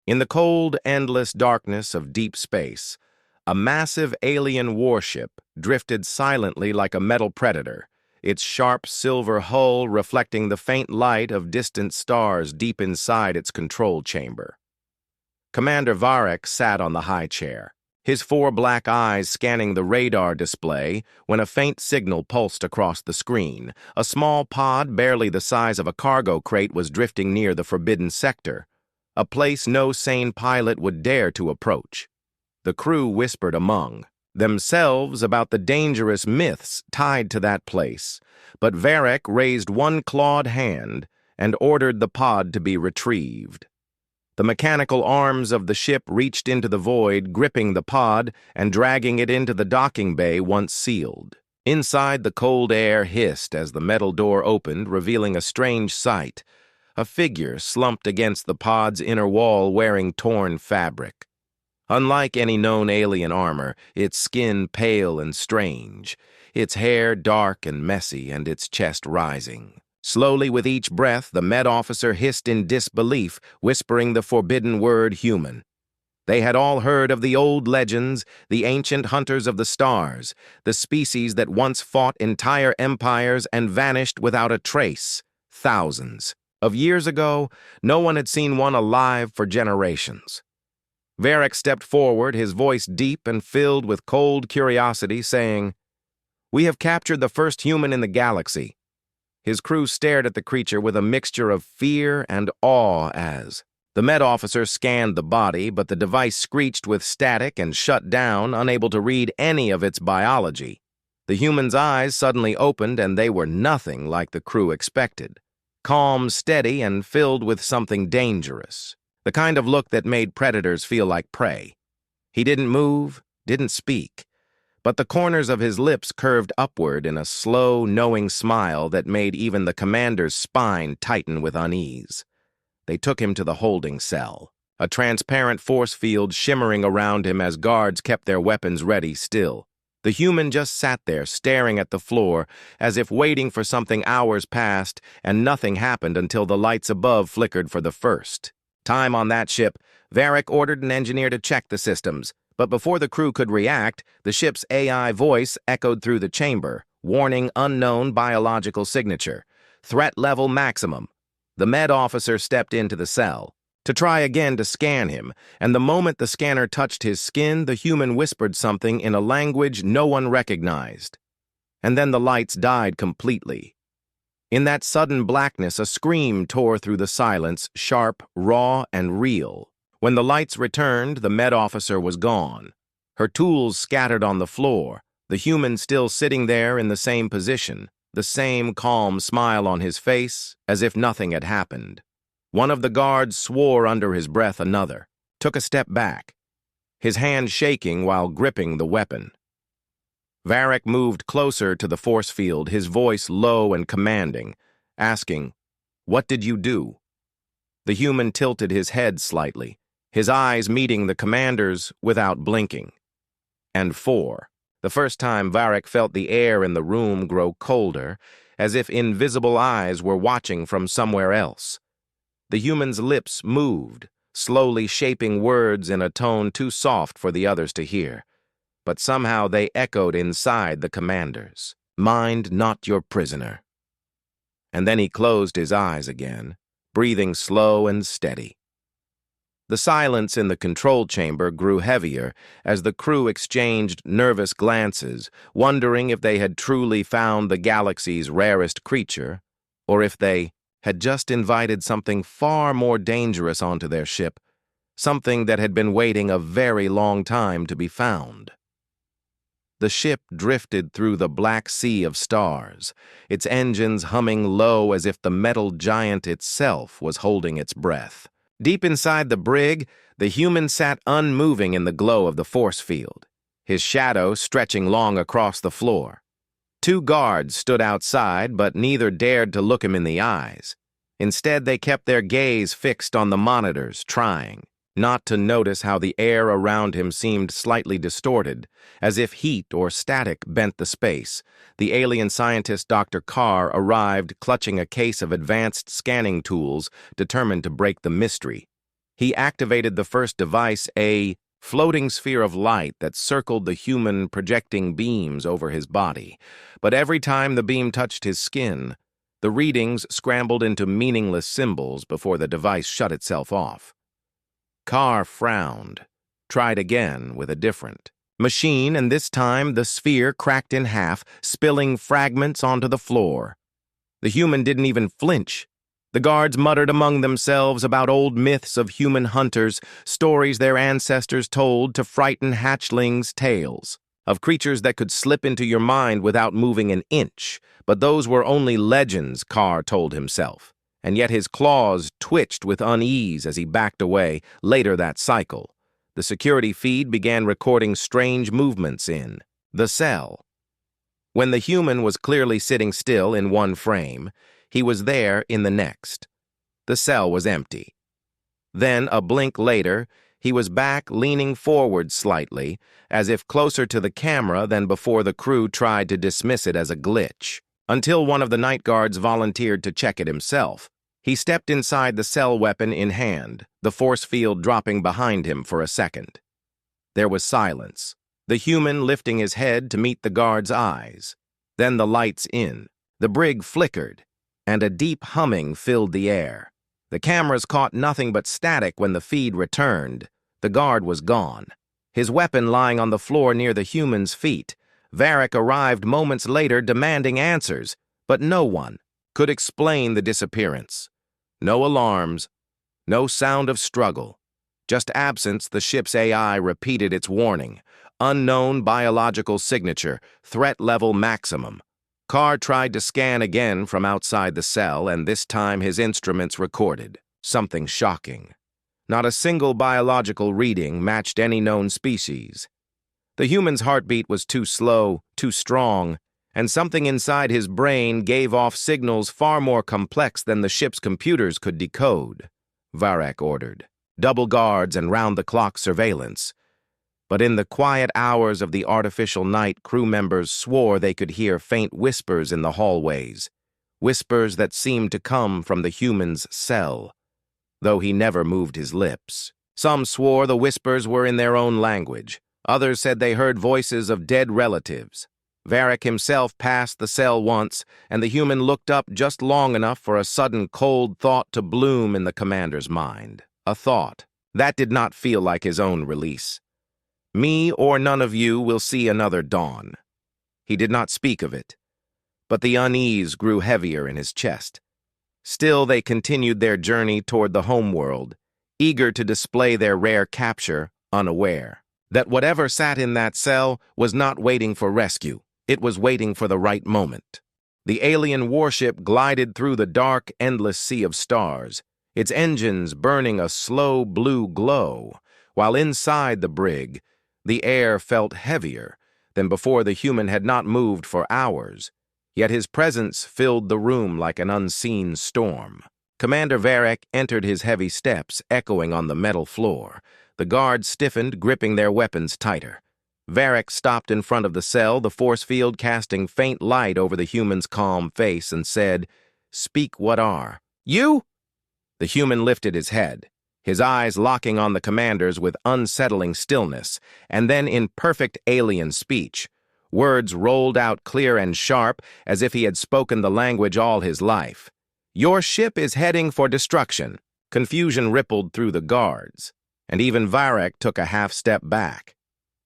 In the cold, endless darkness of deep space, a massive alien warship drifted silently like a metal predator, its sharp silver hull reflecting the faint light of distant stars deep inside its control chamber. Commander Varek sat on the high chair, his four black eyes scanning the radar display when a faint signal pulsed across the screen. A small pod barely the size of a cargo crate was drifting near the forbidden sector, a place no sane pilot would dare to approach. The crew whispered among themselves about the dangerous myths tied to that place, but Varek raised one clawed hand and ordered the pod to be retrieved. The mechanical arms of the ship reached into the void, gripping the pod and dragging it into the docking bay once sealed. Inside, the cold air hissed as the metal door opened, revealing a strange sight. A figure slumped against the pod's inner wall wearing torn fabric. Unlike any known alien armor, its skin pale and strange, its hair dark and messy, and its chest rising. Slowly, with each breath, the med officer hissed in disbelief, whispering the forbidden word human. They had all heard of the old legends, the ancient hunters of the stars, the species that once fought entire empires and vanished without a trace. Thousands of years ago, no one had seen one alive for generations. Varek stepped forward, his voice deep and filled with cold curiosity, saying, "We have captured the first human in the galaxy." His crew stared at the creature with a mixture of fear and awe as the med officer scanned the body, but the device screeched with static and shut down, unable to read any of its biology. The human's eyes suddenly opened, and they were nothing like the crew expected. Calm, steady, and filled with something dangerous. The kind of look that made predators feel like prey. He didn't move, didn't speak, but the corners of his lips curved upward in a slow, knowing smile that made even the commander's spine tighten with unease. They took him to the holding cell, a transparent force field shimmering around him as guards kept their weapons ready still. The human just sat there, staring at the floor, as if waiting for something. Hours passed, and nothing happened until the lights above flickered for the first time on that ship. Varek ordered an engineer to check the systems, but before the crew could react, the ship's AI voice echoed through the chamber, warning unknown biological signature. Threat level maximum. The med officer stepped into the cell to try again to scan him, and the moment the scanner touched his skin, the human whispered something in a language no one recognized. And then the lights died completely. In that sudden blackness, a scream tore through the silence, sharp, raw, and real. When the lights returned, the med officer was gone. Her tools scattered on the floor, the human still sitting there in the same position, the same calm smile on his face, as if nothing had happened. One of the guards swore under his breath. Another took a step back, his hand shaking while gripping the weapon. Varek moved closer to the force field, his voice low and commanding, asking, "What did you do?" The human tilted his head slightly, his eyes meeting the commander's without blinking. And four. The first time Varek felt the air in the room grow colder, as if invisible eyes were watching from somewhere else. The human's lips moved, slowly shaping words in a tone too soft for the others to hear. But somehow they echoed inside the commander's. "Mind not your prisoner." And then he closed his eyes again, breathing slow and steady. The silence in the control chamber grew heavier as the crew exchanged nervous glances, wondering if they had truly found the galaxy's rarest creature, or if they had just invited something far more dangerous onto their ship, something that had been waiting a very long time to be found. The ship drifted through the black sea of stars, its engines humming low as if the metal giant itself was holding its breath. Deep inside the brig, the human sat unmoving in the glow of the force field, his shadow stretching long across the floor. Two guards stood outside, but neither dared to look him in the eyes. Instead, they kept their gaze fixed on the monitors, trying not to notice how the air around him seemed slightly distorted, as if heat or static bent the space. The alien scientist Dr. Carr arrived, clutching a case of advanced scanning tools, determined to break the mystery. He activated the first device, a floating sphere of light that circled the human, projecting beams over his body. But every time the beam touched his skin, the readings scrambled into meaningless symbols before the device shut itself off. Carr frowned, tried again with a different machine, and this time the sphere cracked in half, spilling fragments onto the floor. The human didn't even flinch. The guards muttered among themselves about old myths of human hunters, stories their ancestors told to frighten hatchlings' tales, of creatures that could slip into your mind without moving an inch. But those were only legends, Carr told himself, and yet his claws twitched with unease as he backed away. Later that cycle, the security feed began recording strange movements in the cell. When the human was clearly sitting still in one frame, he was there in the next. The cell was empty. Then, a blink later, he was back leaning forward slightly, as if closer to the camera than before the crew tried to dismiss it as a glitch, until one of the night guards volunteered to check it himself. He stepped inside the cell, weapon in hand, the force field dropping behind him for a second. There was silence, the human lifting his head to meet the guard's eyes. Then the lights in. The brig flickered, and a deep humming filled the air. The cameras caught nothing but static when the feed returned. The guard was gone, his weapon lying on the floor near the human's feet. Varric arrived moments later demanding answers, but no one could explain the disappearance. No alarms, no sound of struggle, just absence. The ship's AI repeated its warning. Unknown biological signature, threat level maximum. Carr tried to scan again from outside the cell, and this time his instruments recorded something shocking. Not a single biological reading matched any known species. The human's heartbeat was too slow, too strong, and something inside his brain gave off signals far more complex than the ship's computers could decode. Varric ordered double guards and round-the-clock surveillance. But in the quiet hours of the artificial night, crew members swore they could hear faint whispers in the hallways, whispers that seemed to come from the human's cell, though he never moved his lips. Some swore the whispers were in their own language. Others said they heard voices of dead relatives. Varric himself passed the cell once, and the human looked up just long enough for a sudden cold thought to bloom in the commander's mind. A thought that did not feel like his own release. Me or none of you will see another dawn. He did not speak of it, but the unease grew heavier in his chest. Still, they continued their journey toward the homeworld, eager to display their rare capture, unaware that whatever sat in that cell was not waiting for rescue. It was waiting for the right moment. The alien warship glided through the dark, endless sea of stars, its engines burning a slow blue glow, while inside the brig, the air felt heavier than before. The human had not moved for hours, yet his presence filled the room like an unseen storm. Commander Varric entered, his heavy steps echoing on the metal floor. The guards stiffened, gripping their weapons tighter. Varric stopped in front of the cell, the force field casting faint light over the human's calm face, and said, "Speak, what are you?" The human lifted his head, his eyes locking on the commander's with unsettling stillness, and then in perfect alien speech, words rolled out clear and sharp as if he had spoken the language all his life. "Your ship is heading for destruction." Confusion rippled through the guards, and even Varric took a half-step back.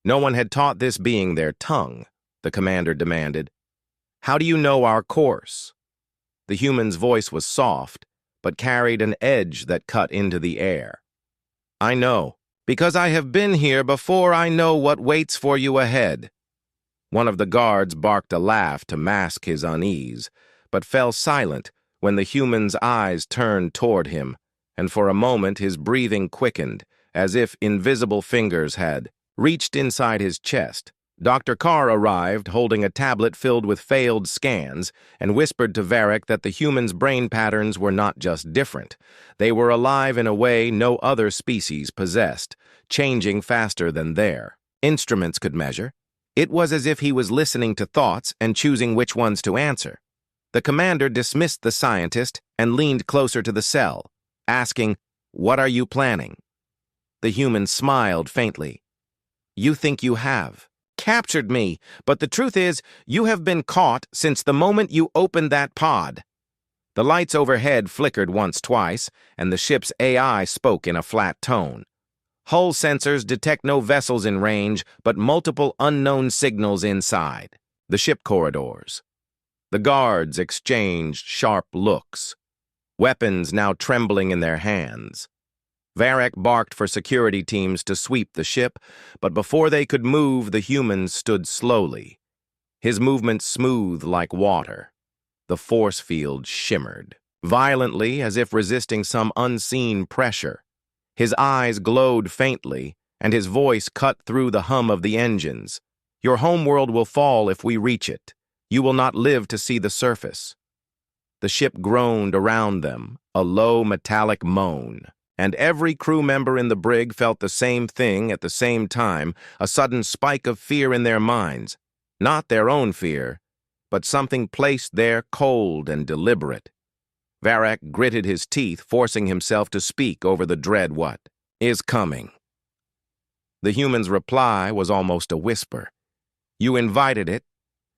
No one had taught this being their tongue, the commander demanded. "How do you know our course?" The human's voice was soft, but carried an edge that cut into the air. "I know, because I have been here before. I know what waits for you ahead." One of the guards barked a laugh to mask his unease, but fell silent when the human's eyes turned toward him, and for a moment his breathing quickened, as if invisible fingers had reached inside his chest. Dr. Carr arrived, holding a tablet filled with failed scans, and whispered to Varric that the human's brain patterns were not just different. They were alive in a way no other species possessed, changing faster than their instruments could measure. It was as if he was listening to thoughts and choosing which ones to answer. The commander dismissed the scientist and leaned closer to the cell, asking, "What are you planning?" The human smiled faintly. "You think you have captured me, but the truth is, you have been caught since the moment you opened that pod." The lights overhead flickered once-twice, and the ship's AI spoke in a flat tone. "Hull sensors detect no vessels in range, but multiple unknown signals inside." The ship corridors. The guards exchanged sharp looks, weapons now trembling in their hands. Varek barked for security teams to sweep the ship, but before they could move, the humans stood slowly. His movement smooth like water. The force field shimmered, violently as if resisting some unseen pressure. His eyes glowed faintly, and his voice cut through the hum of the engines. "Your homeworld will fall if we reach it. You will not live to see the surface." The ship groaned around them, a low metallic moan, and every crew member in the brig felt the same thing at the same time, a sudden spike of fear in their minds. Not their own fear, but something placed there cold and deliberate. Varek gritted his teeth, forcing himself to speak over the dread "what is coming." The human's reply was almost a whisper. "You invited it,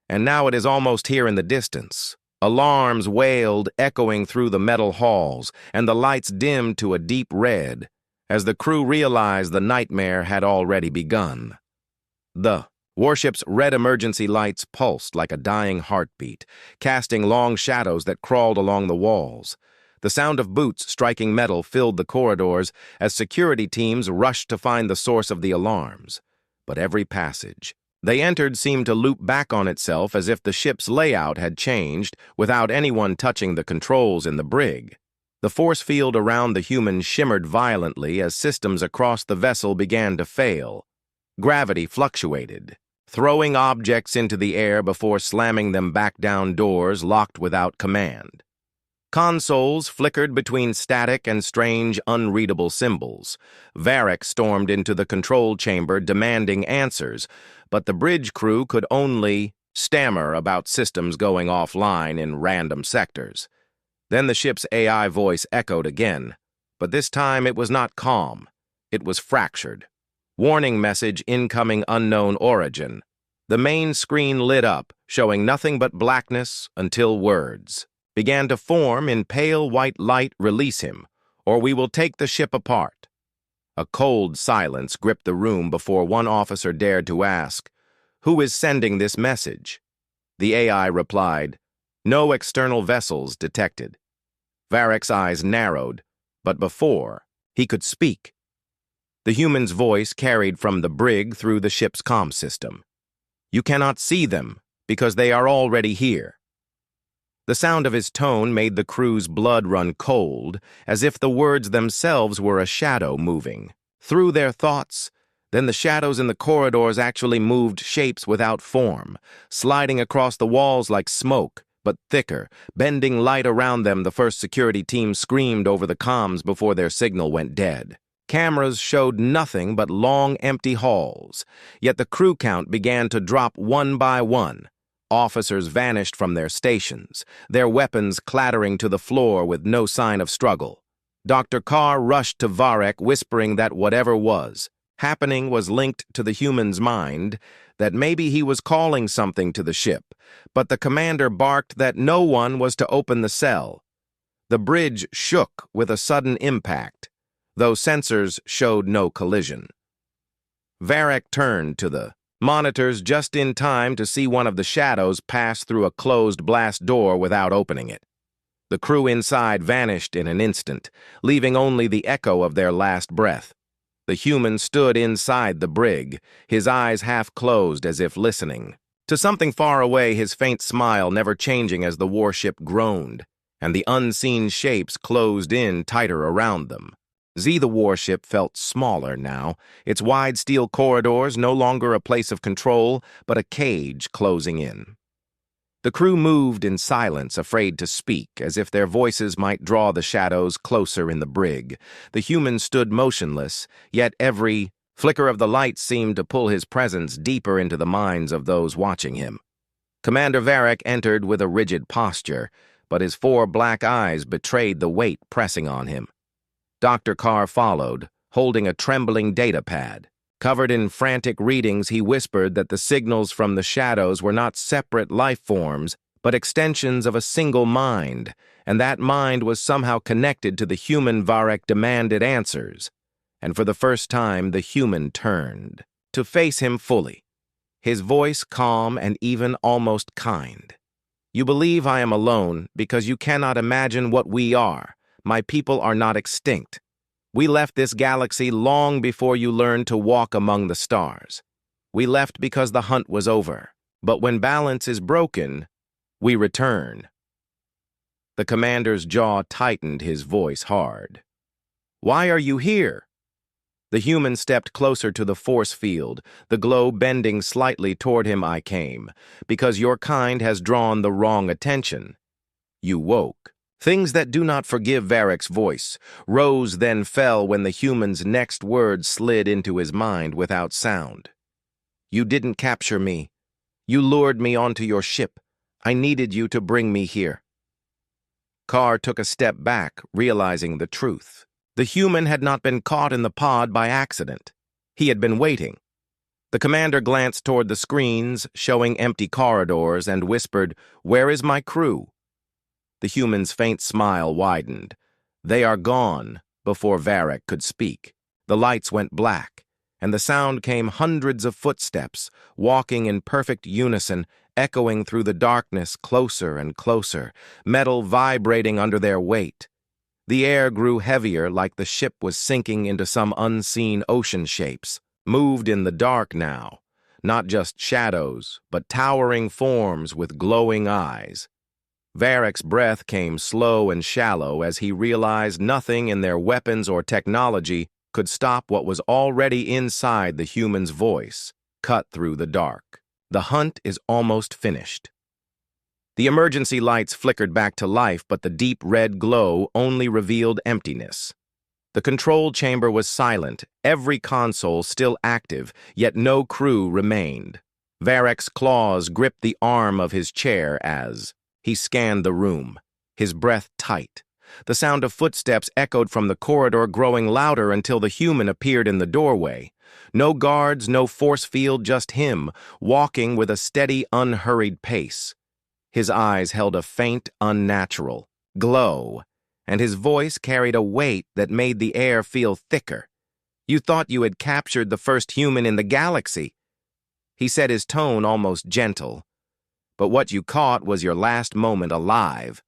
and now it is almost here in the distance." Alarms wailed, echoing through the metal halls, and the lights dimmed to a deep red, as the crew realized the nightmare had already begun. The warship's red emergency lights pulsed like a dying heartbeat, casting long shadows that crawled along the walls. The sound of boots striking metal filled the corridors as security teams rushed to find the source of the alarms. But every passage they entered seemed to loop back on itself, as if the ship's layout had changed without anyone touching the controls in the brig. The force field around the humans shimmered violently as systems across the vessel began to fail. Gravity fluctuated, throwing objects into the air before slamming them back down doors locked without command. Consoles flickered between static and strange, unreadable symbols. Varek stormed into the control chamber demanding answers, but the bridge crew could only stammer about systems going offline in random sectors. Then the ship's AI voice echoed again, but this time it was not calm. It was fractured. "Warning message incoming, unknown origin." The main screen lit up, showing nothing but blackness until words began to form in pale white light. "Release him, or we will take the ship apart." A cold silence gripped the room before one officer dared to ask, "Who is sending this message?" The AI replied, "No external vessels detected." Varek's eyes narrowed, but before he could speak, the human's voice carried from the brig through the ship's comm system. "You cannot see them because they are already here." The sound of his tone made the crew's blood run cold, as if the words themselves were a shadow moving through their thoughts. Then the shadows in the corridors actually moved shapes without form, sliding across the walls like smoke, but thicker, bending light around them. The first security team screamed over the comms before their signal went dead. Cameras showed nothing but long, empty halls, yet the crew count began to drop one by one. Officers vanished from their stations, their weapons clattering to the floor with no sign of struggle. Dr. Carr rushed to Varek, whispering that whatever was happening was linked to the human's mind, that maybe he was calling something to the ship, but the commander barked that no one was to open the cell. The bridge shook with a sudden impact, though sensors showed no collision. Varek turned to the monitors just in time to see one of the shadows pass through a closed blast door without opening it. The crew inside vanished in an instant, leaving only the echo of their last breath. The human stood inside the brig, his eyes half closed as if listening to something far away, his faint smile never changing as the warship groaned, and the unseen shapes closed in tighter around them. The warship felt smaller now, its wide steel corridors no longer a place of control, but a cage closing in. The crew moved in silence, afraid to speak, as if their voices might draw the shadows closer in the brig. The human stood motionless, yet every flicker of the light seemed to pull his presence deeper into the minds of those watching him. Commander Varek entered with a rigid posture, but his 4 black eyes betrayed the weight pressing on him. Dr. Carr followed, holding a trembling data pad. Covered in frantic readings, he whispered that the signals from the shadows were not separate life forms, but extensions of a single mind, and that mind was somehow connected to the human Varek demanded answers. And for the first time, the human turned to face him fully, his voice calm and even almost kind. "You believe I am alone because you cannot imagine what we are. My people are not extinct. We left this galaxy long before you learned to walk among the stars. We left because the hunt was over. But when balance is broken, we return." The commander's jaw tightened, his voice hard. "Why are you here?" The human stepped closer to the force field, the glow bending slightly toward him. "I came, because your kind has drawn the wrong attention. You woke." Things that do not forgive. Varek's voice rose then fell when the human's next words slid into his mind without sound. "You didn't capture me. You lured me onto your ship. I needed you to bring me here." Carr took a step back, realizing the truth. The human had not been caught in the pod by accident. He had been waiting. The commander glanced toward the screens, showing empty corridors, and whispered, "Where is my crew?" The human's faint smile widened. "They are gone," before Varek could speak. The lights went black, and the sound came hundreds of footsteps, walking in perfect unison, echoing through the darkness closer and closer, metal vibrating under their weight. The air grew heavier, like the ship was sinking into some unseen ocean shapes, moved in the dark now, not just shadows, but towering forms with glowing eyes. Varek's breath came slow and shallow as he realized nothing in their weapons or technology could stop what was already inside the human's voice, cut through the dark. "The hunt is almost finished." The emergency lights flickered back to life, but the deep red glow only revealed emptiness. The control chamber was silent, every console still active, yet no crew remained. Varek's claws gripped the arm of his chair as he scanned the room, his breath tight. The sound of footsteps echoed from the corridor, growing louder until the human appeared in the doorway. No guards, no force field, just him, walking with a steady, unhurried pace. His eyes held a faint, unnatural glow, and his voice carried a weight that made the air feel thicker. "You thought you had captured the first human in the galaxy," he said, his tone almost gentle. "But what you caught was your last moment alive."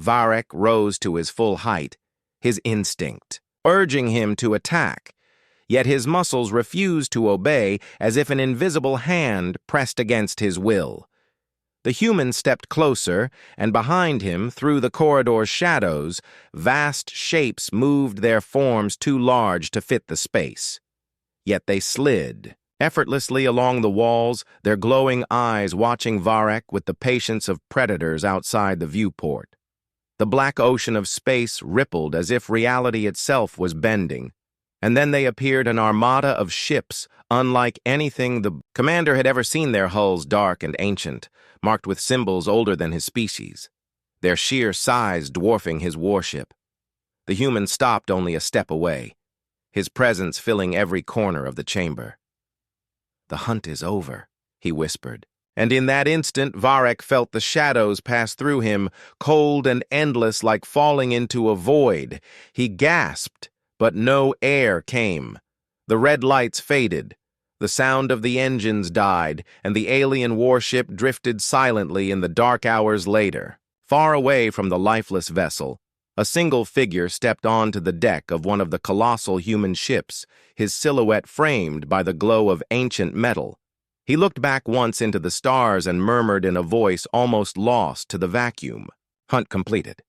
Varek rose to his full height, his instinct urging him to attack, yet his muscles refused to obey, as if an invisible hand pressed against his will. The human stepped closer, and behind him, through the corridor's shadows, vast shapes moved, their forms too large to fit the space. Yet they slid effortlessly along the walls, their glowing eyes watching Varek with the patience of predators outside the viewport. The black ocean of space rippled as if reality itself was bending, and then they appeared, an armada of ships, unlike anything the commander had ever seen, their hulls dark and ancient, marked with symbols older than his species, their sheer size dwarfing his warship. The human stopped only a step away, his presence filling every corner of the chamber. "The hunt is over," he whispered, and in that instant Varek felt the shadows pass through him, cold and endless, like falling into a void. He gasped, but no air came. The red lights faded. The sound of the engines died, and the alien warship drifted silently in the dark hours later. Far away from the lifeless vessel, a single figure stepped onto the deck of one of the colossal human ships, his silhouette framed by the glow of ancient metal. He looked back once into the stars and murmured in a voice almost lost to the vacuum, "Hunt completed."